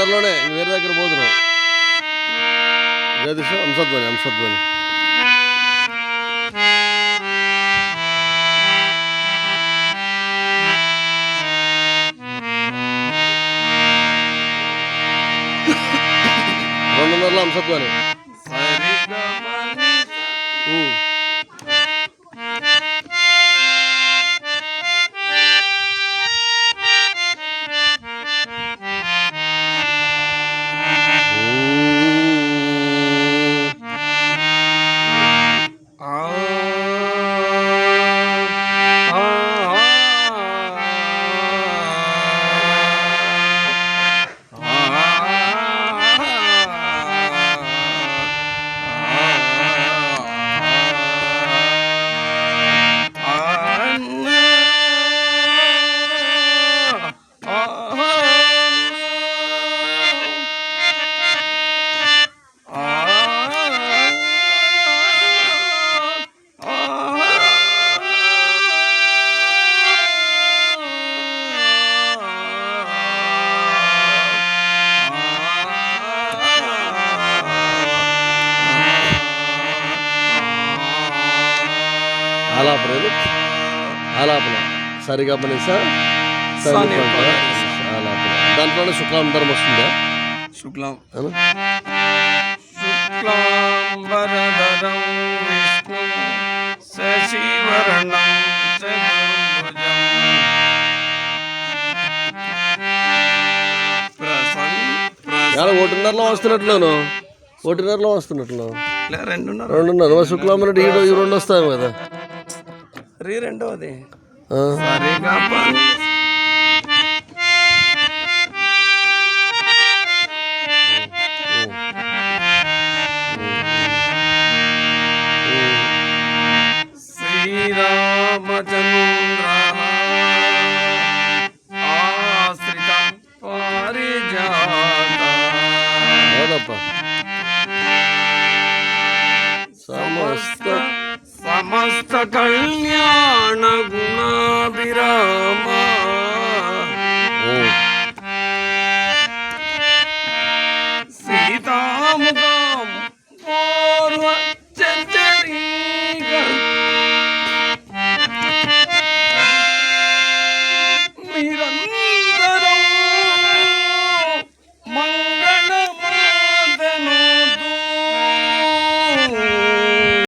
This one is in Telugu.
రెండున్నరలోనే వేరే దగ్గర పోతున్నాం. జగదీష్ అంశధ్వని అంశధ్వని రెండున్నరలో అంశధ్వని. ఆలాపన ఆలాపన సరిగా పనిసా ఆలాపన దాంట్లోనే శుక్లాం ధర్మ వస్తుందా? శుక్లాం శశివర్ణం ఒకటిన్నరలో వస్తున్నట్లును ఒకటిన్నరలో వస్తున్నట్లు రెండున్నర శుక్లాం అంటే ఈ రెండు వస్తాయి కదా. రెండవది శ్రీరామచంద్ర ఆశ్రిత పారిజాత సమస్త కళ్యాణ గుణాభిరామ